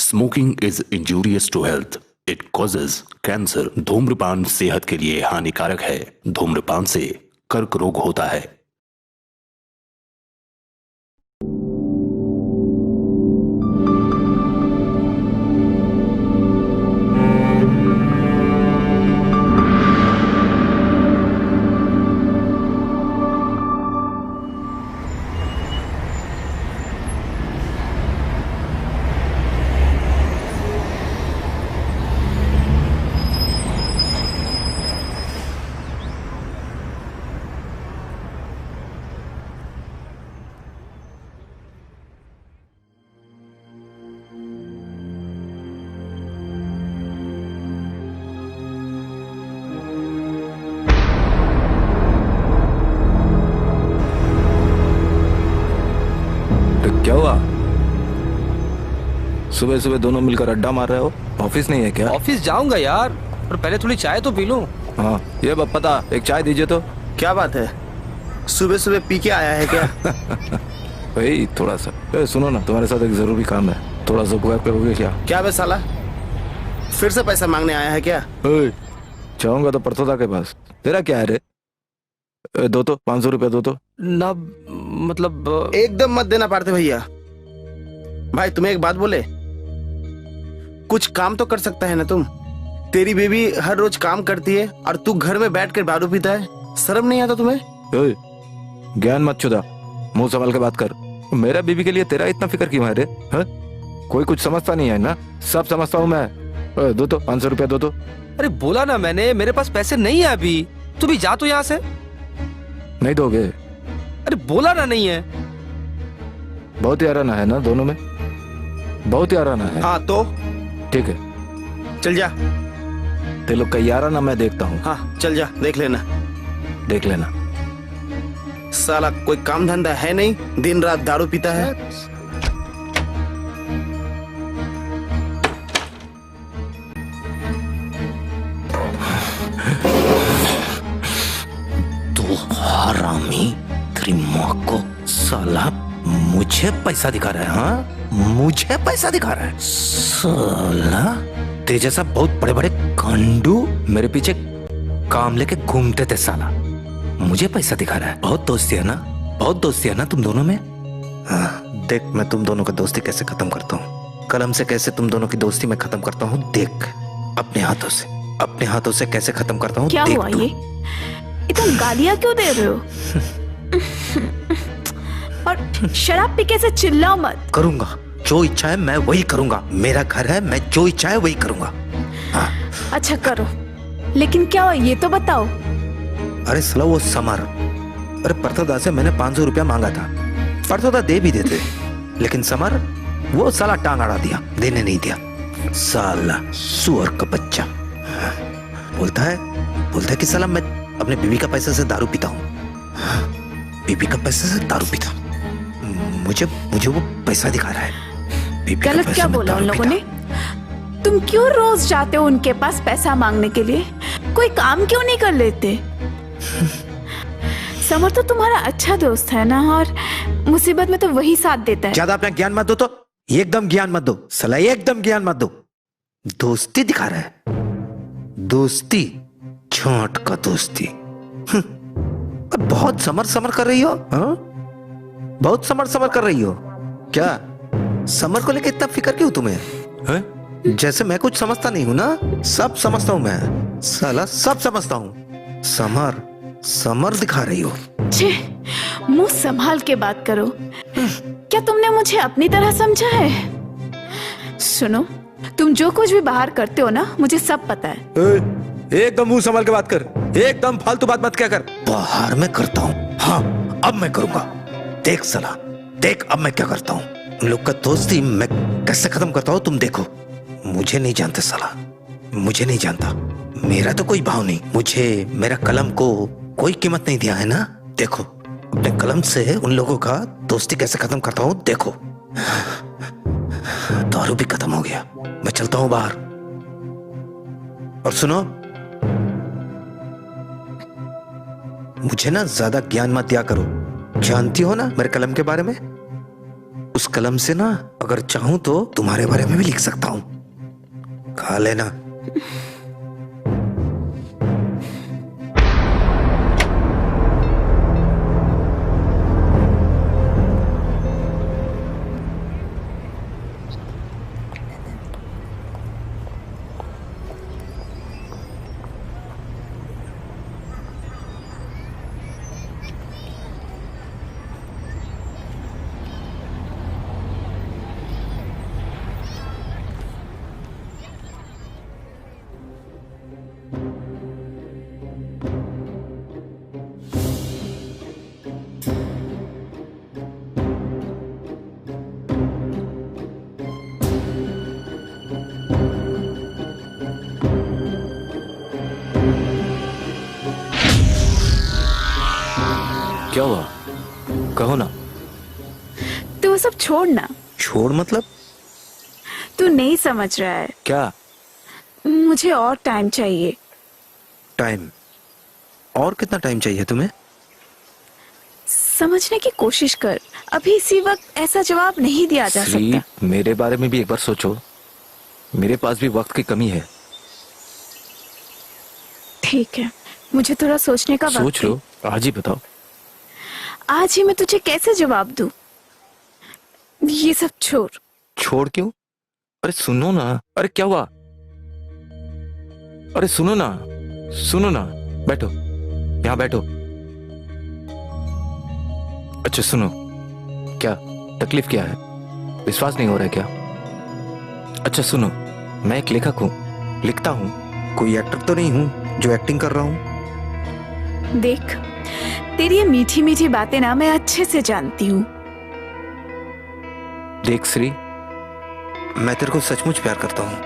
Smoking is injurious to health, it causes cancer. धूम्रपान सेहत के लिए हानिकारक है। धूम्रपान से कर्क रोग होता है। क्या हुआ? सुबह सुबह दोनों मिलकर अड्डा मार रहे हो? ऑफिस नहीं है क्या? ऑफिस जाऊंगा यार, पर पहले थोड़ी चाय तो पी लूं। हाँ, ये पता, एक चाय दीजिए तो। क्या बात है, सुबह सुबह पी के आया है क्या? भाई थोड़ा सा सुनो ना, तुम्हारे साथ एक जरूरी काम है, थोड़ा सा गुआब करोगे क्या? क्या बे साला, फिर से पैसा मांगने आया है क्या? चाहूंगा तो परसों के पास। तेरा क्या है रे? दो तो 500 रुपया दो तो। ना मतलब एकदम मत देना पारते भैया। भाई तुम्हें एक बात बोले, कुछ काम तो कर सकता है ना तुम। तेरी बेबी हर रोज काम करती है और तू घर में बैठ कर दारू पीता है। शर्म नहीं आता तुम्हें? ज्ञान मत चुदा, मुंह संभाल के बात कर। मेरा बीबी के लिए तेरा इतना फिक्र क्यों है रे? कोई कुछ समझता नहीं है ना? सब समझता हूँ मैं। दो तो 500 रुपया दो तो। अरे बोला ना मैंने, मेरे पास पैसे नहीं है अभी। तू भी जा तो यहाँ से। नहीं दोगे? अरे बोला ना नहीं है। बहुत याराना है ना दोनों में, बहुत याराना है। हाँ तो ठीक है, चल जा। ते लोग का याराना मैं देखता हूँ। हाँ चल जा, देख लेना। देख लेना। साला कोई काम धंधा है नहीं, दिन रात दारू पीता है। तू हरामी, तेरी माँ को। साला मुझे पैसा दिखा रहा है? हाँ, मुझे पैसा दिखा रहा है? साला तेरे जैसा बहुत बड़े बड़े गांडू मेरे पीछे काम लेके घूमते थे। साला मुझे पैसा दिखा रहा है। बहुत दोस्ती है ना, बहुत दोस्ती है ना तुम दोनों में। हाँ, देख मैं तुम दोनों का दोस्ती कैसे खत्म करता हूँ। कलम से कैसे तुम दोनों की दोस्ती मैं खत्म करता हूँ, देख। अपने हाथों से, अपने हाथों से कैसे खत्म करता हूँ। क्या हुआ ये? इतना गालियां क्यों दे रहे हो? और शराब पी के से चिल्लाओ मत। करूंगा जो इच्छा है मैं वही करूंगा। मेरा घर है, मैं जो इच्छा है वही करूंगा। हाँ। अच्छा करो, लेकिन क्या हुआ ये तो बताओ। अरे साला वो समर, अरे परतोदा से मैंने 500 रुपया मांगा था। परतोदा दे भी देते, लेकिन समर वो साला टांग अड़ा दिया, देने नहीं दिया। साला सुअर का बच्चा। बोलता है कि साला मैं अपने बीवी का पैसे से दारू पीता हूँ। बीवी का पैसे से दारू पीता हूँ। मुझे वो पैसा दिखा रहा है। गलत क्या बोला उन लोगों ने? तुम क्यों रोज जाते हो उनके पास पैसा मांगने के लिए? कोई काम क्यों नहीं कर लेते? समर तो तुम्हारा अच्छा दोस्त है ना, और मुसीबत में तो वही साथ देता है। ज्यादा अपना ज्ञान मत दो तो, एकदम ज्ञान मत दो साला, एकदम ज्ञान मत दो। दोस्ती दिखा रहा है, दोस्ती, छोट का दोस्ती। बहुत समर कर रही हो। हाँ, बहुत समर कर रही हो। क्या समर को लेके इतना फिक्र क्यों तुम्हें है? जैसे मैं कुछ समझता नहीं हूं ना। सब समझता हूं मैं, साला सब समझता हूं। समर दिखा रही हो। छे, मुंह संभाल के बात करो। क्या तुमने मुझे अपनी तरह समझा है? सुनो, तुम जो कुछ भी बाहर करते हो ना, मुझे सब पता है। एकदम मुंह संभाल के बात कर, एकदम फालतू बात मत क्या कर। बाहर में करता हूँ, हाँ अब मैं करूंगा। देख साला, देख अब मैं क्या करता हूँ। उन लोग का दोस्ती मैं कैसे खत्म करता हूँ, तुम देखो। मुझे नहीं जानते साला, मुझे नहीं जानता। मेरा तो कोई भाव नहीं। मुझे मेरा कलम को कोई कीमत नहीं दिया है ना। देखो अपने कलम से उन लोगों का दोस्ती कैसे खत्म करता हूँ, देखो। दारू भी खत्म हो गया, मैं चलता हूँ बाहर। और सुनो, मुझे ना ज्यादा ज्ञान मत दिया करो। जानती हो ना मेरे कलम के बारे में, उस कलम से ना अगर चाहूं तो तुम्हारे बारे में भी लिख सकता हूं, खा लेना। क्या हुआ, कहो ना। तू वो सब छोड़ना। छोड़ मतलब? तू नहीं समझ रहा है। क्या? मुझे और टाइम चाहिए। टाइम? और कितना टाइम चाहिए तुम्हें? समझने की कोशिश कर, अभी इसी वक्त ऐसा जवाब नहीं दिया जा श्री, सकता। मेरे बारे में भी एक बार सोचो, मेरे पास भी वक्त की कमी है। ठीक है, मुझे थोड़ा सोचने का वक्त सोच लो, आज ही बताओ। आज ही मैं तुझे कैसे जवाब दूं? ये सब छोड़। छोड़ क्यों? अरे सुनो ना। अरे क्या हुआ? अरे सुनो ना, सुनो ना। बैठो, यहाँ बैठो। अच्छा सुनो, क्या तकलीफ क्या है? विश्वास नहीं हो रहा है क्या? अच्छा सुनो, मैं एक लेखक हूँ, लिखता हूँ। कोई एक्टर तो नहीं हूं जो एक्टिंग कर रहा हूं। देख, तेरी ये मीठी मीठी बातें ना मैं अच्छे से जानती हूँ। देख श्री, मैं तेरे को सचमुच प्यार करता हूं।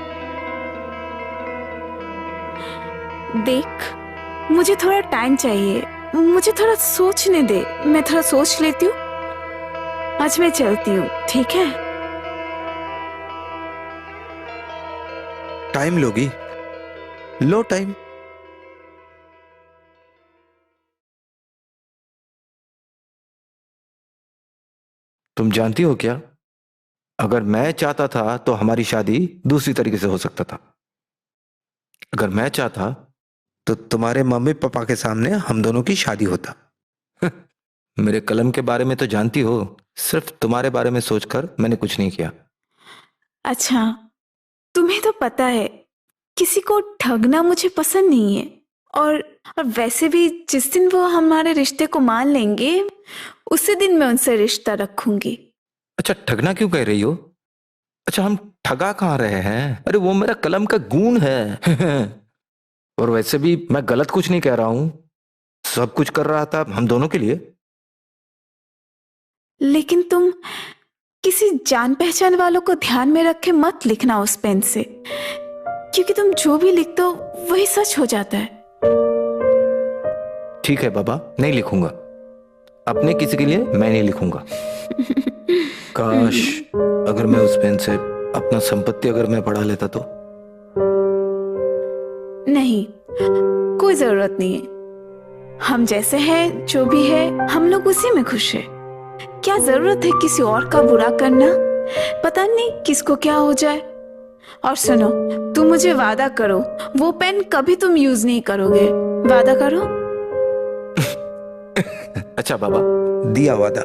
देख, मुझे थोड़ा टाइम चाहिए, मुझे थोड़ा सोचने दे। मैं थोड़ा सोच लेती हूँ, आज मैं चलती हूँ, ठीक है? टाइम लोगी? लो टाइम। तुम जानती हो क्या, अगर मैं चाहता था तो हमारी शादी दूसरी तरीके से हो सकता था। अगर मैं चाहता तो तुम्हारे मम्मी पापा के सामने हम दोनों की शादी होता। मेरे कलम के बारे में तो जानती हो, सिर्फ तुम्हारे बारे में सोचकर मैंने कुछ नहीं किया। अच्छा, तुम्हें तो पता है किसी को ठगना मुझे पसंद नहीं है। और वैसे भी जिस दिन वो हमारे रिश्ते को मान लेंगे, उसी दिन मैं उनसे रिश्ता रखूंगी। अच्छा ठगना क्यों कह रही हो? अच्छा हम ठगा कहाँ रहे हैं? अरे वो मेरा कलम का गुण है। और वैसे भी मैं गलत कुछ नहीं कह रहा हूं, सब कुछ कर रहा था हम दोनों के लिए। लेकिन तुम किसी जान पहचान वालों को ध्यान में रख के मत लिखना उस पेन से, क्योंकि तुम जो भी लिखते हो वही सच हो जाता है। ठीक है बाबा, नहीं लिखूंगा। अपने किसी के लिए मैं नहीं लिखूंगा। काश अगर मैं उस पेन से अपना संपत्ति अगर मैं पढ़ा लेता तो। नहीं, कोई जरूरत नहीं है। हम जैसे हैं, जो भी है, हम लोग उसी में खुश है। क्या जरूरत है किसी और का बुरा करना? पता नहीं किसको क्या हो जाए। और सुनो, तुम मुझे वादा करो, वो पेन कभी तुम यूज नहीं करोगे। वादा करो। अच्छा बाबा, दिया वादा।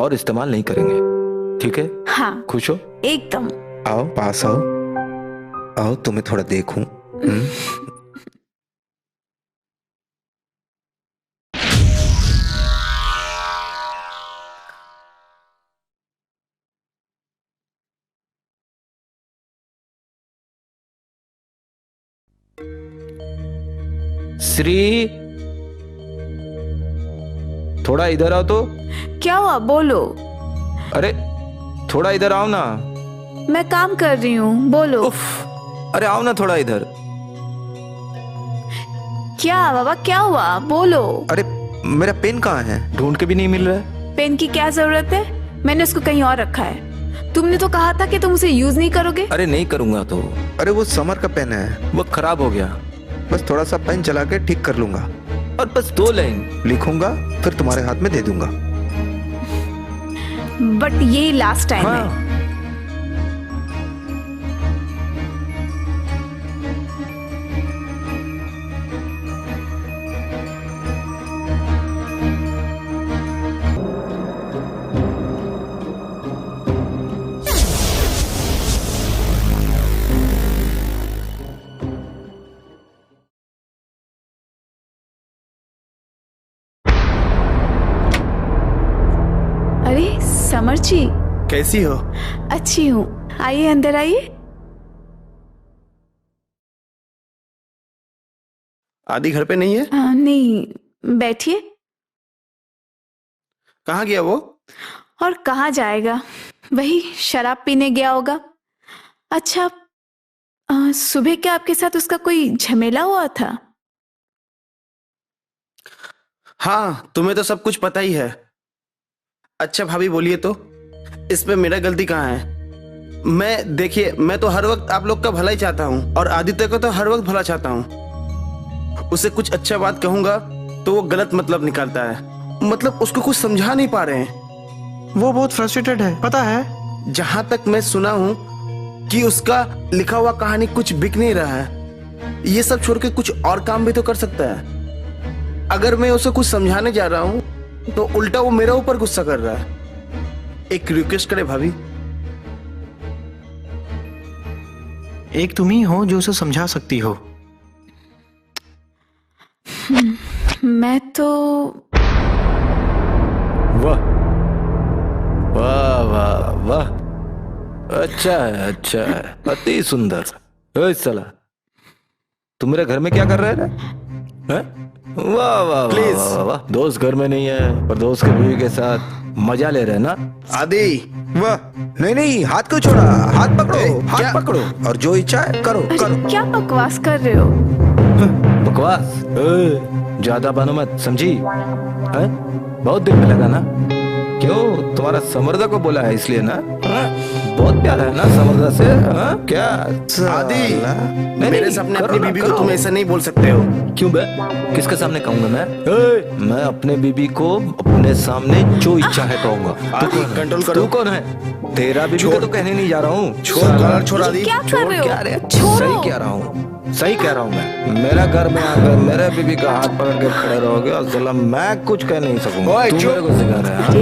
और इस्तेमाल नहीं करेंगे, ठीक है? हाँ, खुश हो? एकदम। आओ पास आओ, आओ तुम्हें थोड़ा देखूं। श्री, थोड़ा इधर आओ तो। क्या हुआ, बोलो। अरे थोड़ा इधर आओ ना। मैं काम कर रही हूँ, बोलो। उफ, अरे आओ ना थोड़ा इधर। क्या बाबा, क्या हुआ, बोलो। अरे मेरा पेन कहाँ है? ढूंढ के भी नहीं मिल रहा है। पेन की क्या जरूरत है? मैंने उसको कहीं और रखा है। तुमने तो कहा था कि तुम उसे यूज नहीं करोगे। अरे नहीं करूंगा तो। अरे वो समर का पेन है, वो खराब हो गया। बस थोड़ा सा पेन चला के ठीक कर लूंगा और बस 2 लाइन लिखूंगा, फिर तुम्हारे हाथ में दे दूंगा। बट ये लास्ट टाइम है। हाँ अरे समर जी, कैसी हो? अच्छी हूँ। आइए अंदर आइए। आदि घर पे नहीं है? नहीं, बैठिए। कहाँ गया वो? और कहाँ जाएगा, वही शराब पीने गया होगा। अच्छा, सुबह क्या आपके साथ उसका कोई झमेला हुआ था? हाँ, तुम्हें तो सब कुछ पता ही है। अच्छा भाभी बोलिए तो, इसमें मेरा गलती कहाँ है? देखिए, मैं तो हर वक्त आप लोग का भला ही चाहता हूँ और आदित्य को तो हर वक्त भला चाहता हूँ। उसे कुछ अच्छा बात कहूंगा तो वो गलत मतलब निकालता है। मतलब उसको कुछ समझा नहीं पा रहे हैं। वो बहुत फ्रस्ट्रेटेड है, पता है। जहां तक मैं सुना हूं कि उसका लिखा हुआ कहानी कुछ बिक नहीं रहा है। ये सब छोड़ के कुछ और काम भी तो कर सकता है। अगर मैं उसे कुछ समझाने जा रहा हूं तो उल्टा वो मेरे ऊपर गुस्सा कर रहा है। एक रिक्वेस्ट करे भाभी। एक तुम ही हो जो उसे समझा सकती हो। मैं तो वाह वाह वाह वाह, अच्छा है अच्छा है, अति सुंदर। ओए साला, तुम मेरे घर में क्या कर रहे थे? हैं? वाह वाह Please. वाह वाह वाह, दोस्त घर में नहीं है पर दोस्त के बीवी के साथ मजा ले रहे हैं ना? आदि, वाह, नहीं नहीं, हाथ क्यों छोड़ा? हाथ पकड़ो, हाथ क्या? पकड़ो और जो इच्छा है करो अरे करो। क्या बकवास कर रहे हो? बकवास? ज्यादा बनो मत, समझी? हैं? बहुत दिल पे लगा ना? क्यों, तुम्हारा समर्दा को बोला है इसलिए ना? बहुत प्यारा है ना समर्दा से? क्या आदि, नहीं, मेरे नहीं, सामने करो अपनी ना, बीबी को करो। तुम ऐसा नहीं बोल सकते हो। क्यों बे? किसके सामने कहूंगा मैं अपने बीबी को अपने सामने जो इच्छा है कहूंगा। आदि, कंट्रोल करो। तू कौन है? तेरा बीबी को तो कहने नहीं जा रहा हूँ। छोड़, कॉलर छोड़ आदि। क्या कर रहे हो? क्या रे? छोड़ो। सही कह रहा हूँ, सही कह रहा हूँ मैं। मेरा घर में आकर मेरे बीबी का हाथ पकड़ के खड़े रहोगे और साला मैं कुछ कह नहीं सकूंगा। ओए, तू चुप। मेरे को सिखा रहा है? हाँ?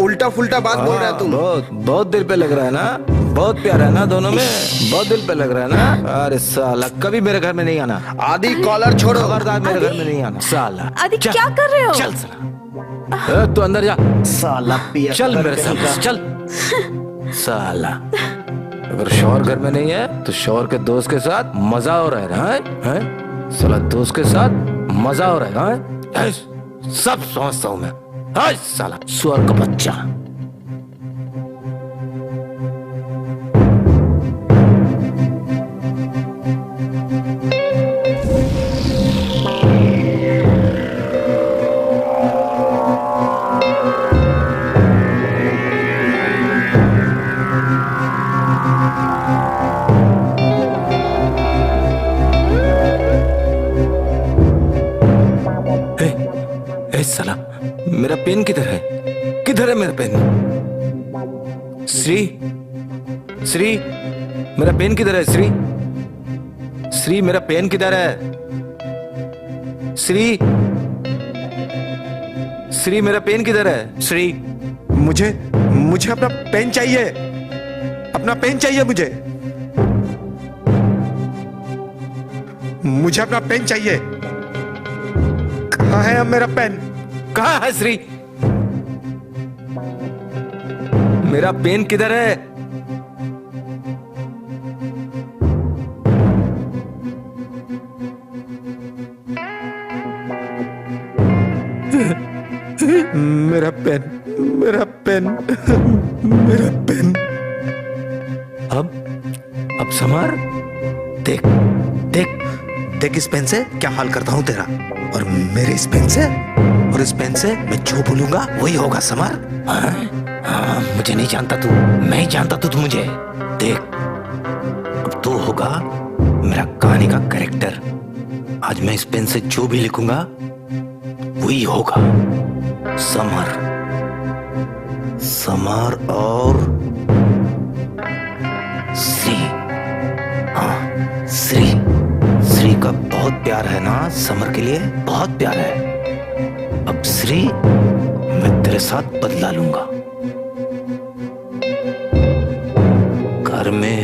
उल्टा फुल्टा बात बोल रहा है तुम। बहुत बहुत दिल पे लग रहा है ना? बहुत प्यारा है ना दोनों में? बहुत दिल पे लग रहा है ना? अरे साला, कभी मेरे घर में नहीं आना। आदि, कॉलर छोड़ो। खबरदार मेरे घर आदि, में नहीं आना साला। आदि, जा, क्या कर रहे हो? चल साला, तू अंदर जा। साला पिया चल मेरे साथ चल साला। अगर शौहर घर में नहीं है तो शौहर के दोस्त के साथ मजा हो रहा है ना? हैं? साला दोस्त के साथ मजा हो रहा है ना? हैं? सब समझता हूं मैं। हाय साला सुअर का बच्चा। ए साला, मेरा पेन किधर है? किधर है मेरा पेन? श्री, श्री, मेरा पेन किधर है? श्री, श्री, मेरा पेन किधर है? श्री, श्री, मेरा पेन किधर है? श्री, मुझे मुझे अपना पेन चाहिए, अपना पेन चाहिए मुझे। मुझे अपना पेन चाहिए। कहाँ है अब मेरा पेन? कहाँ है श्री? मेरा पेन किधर है? मेरा पेन, मेरा पेन, मेरा पेन। अब समार, देख देख देख इस पेन से क्या हाल करता हूँ तेरा, और मेरे इस पेन से, और इस पेन से मैं जो बोलूंगा वही होगा समर। हाँ? हाँ, मुझे नहीं जानता तू, मैं ही जानता तू मुझे। देख, अब तू होगा मेरा कहानी का कैरेक्टर। आज मैं इस पेन से जो भी लिखूंगा वही होगा समर। समर और श्री। हाँ, श्री। श्री का बहुत प्यार है ना समर के लिए, बहुत प्यार है। अब श्री, मैं तेरे साथ बदला लूंगा। घर में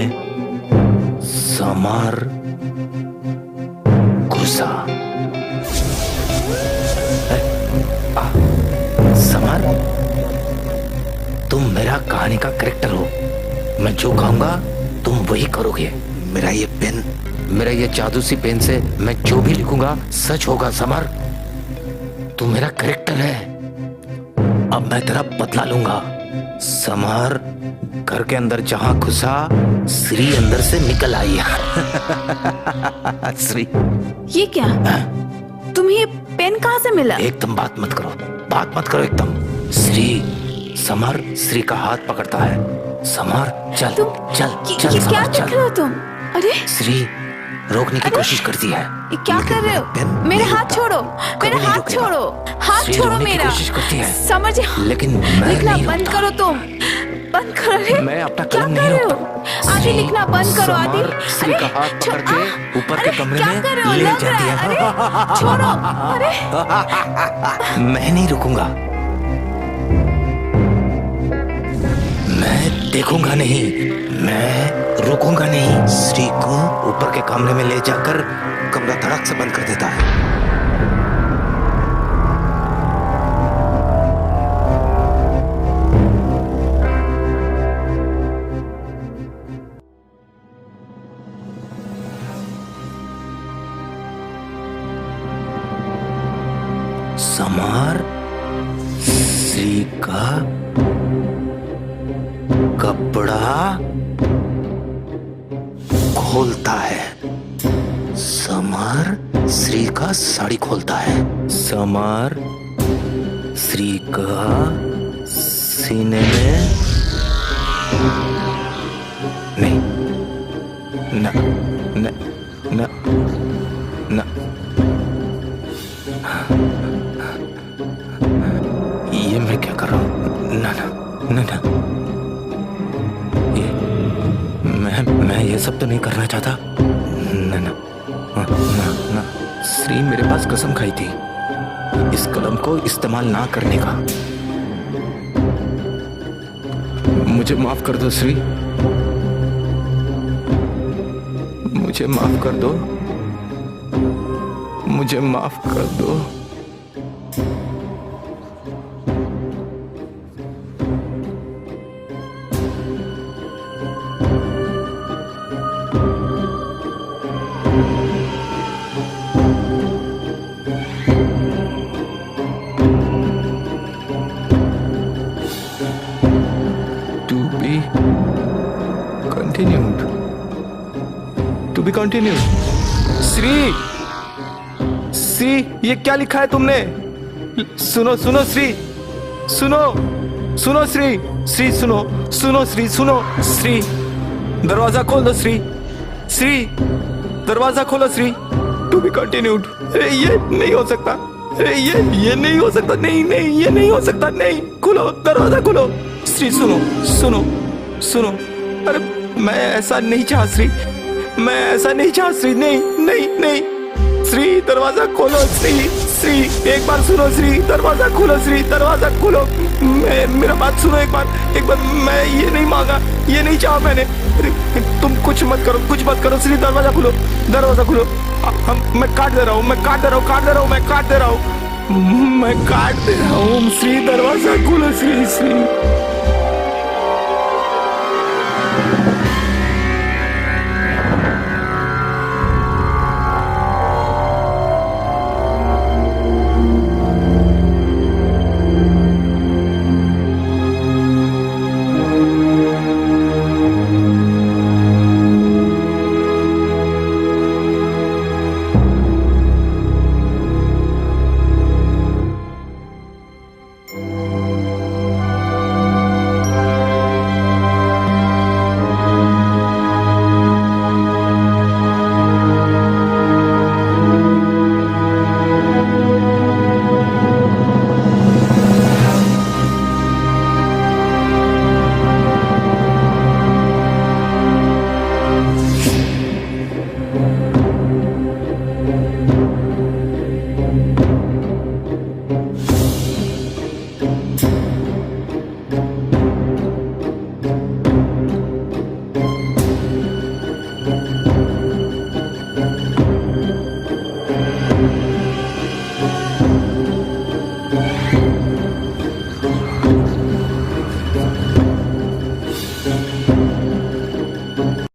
समर घुसा। समर, तुम मेरा कहानी का कैरेक्टर हो। मैं जो कहूंगा तुम वही करोगे। मेरा ये पेन, मेरा ये जादू सी पेन से मैं जो भी लिखूंगा सच होगा। समर, तू मेरा कैरेक्टर है। अब मैं तेरा बदला लूंगा। समर, घर के अंदर जहां घुसा, श्री अंदर से निकल आई। श्री, ये क्या? तुम्हें ये पेन कहाँ से मिला? एकदम बात मत करो, बात मत करो एकदम। श्री, समर श्री का हाथ पकड़ता है। समर, चल तुम चल ये चल क्या समर, देख चल। रहे हो तुम? अरे श्री रोकने की कोशिश करती है। ये क्या कर रहे हो? मेरे हाथ छोड़ो, मेरे नहीं हाथ रुकेगा। छोड़ो, हाथ श्री छोड़ो रोकने की मेरा। कोशिश करती है। समझ, लेकिन मैं लिखना नहीं बंद रोकता। करो तुम, बंद करो। अरे मैं अपना क्या कलम कर नहीं रहे हो? रोकता। आदि लिखना बंद करो। आदि, समर श्री का हाथ पकड़ के ऊपर के कमरे क्या में कर रहे हो? ले लग जाती रहा है। अरे छोड़ो। अरे मैं नहीं रुकूंगा, मैं देखूंगा नहीं, मैं रुकूंगा नहीं। श्री को ऊपर के कमरे में ले जाकर कमरा धड़क से बंद कर देता है। समर श्री का कपड़ा खोलता है। समर श्री का साड़ी खोलता है। समर श्री का सीने में नहीं, न न न न ये मैं क्या कर रहा हूँ? ना ना ना ना, ये मैं ये सब तो नहीं करना चाहता। ना ना ना ना, श्री मेरे पास कसम खाई थी इस कलम को इस्तेमाल ना करने का। मुझे माफ कर दो श्री, मुझे माफ कर दो, मुझे माफ कर दो। To be continued. Shri, Shri ये क्या लिखा है तुमने? सुनो सुनो श्री, सुनो सुनो श्री, श्री सुनो सुनो श्री, सुनो श्री, दरवाजा खोल दो श्री, श्री दरवाजा खोलो श्री। To be continued. अरे ये नहीं हो सकता, अरे ये नहीं हो सकता, नहीं नहीं ये नहीं हो सकता, नहीं, खोलो दरवाजा खोलो श्री, सुनो सुनो सुनो। अरे मैं ऐसा नहीं चाह श्री, मैं ऐसा नहीं चाह श्री, नहीं नहीं नहीं श्री, दरवाजा खोलो श्री, श्री एक बार सुनो श्री, दरवाजा खोलो श्री, दरवाजा खोलो। मेरा बात सुनो एक बार, मैं ये नहीं मांगा, ये नहीं चाहा मैंने। तुम कुछ मत करो श्री, दरवाजा खोलो, दरवाजा खोलो। मैं काट दे रहा हूँ, मैं काट दे रहा हूँ, काट दे रहा हूँ, मैं काट दे रहा हूँ, मैं काट दे रहा हूँ श्री, दरवाजा खोलो श्री, श्री।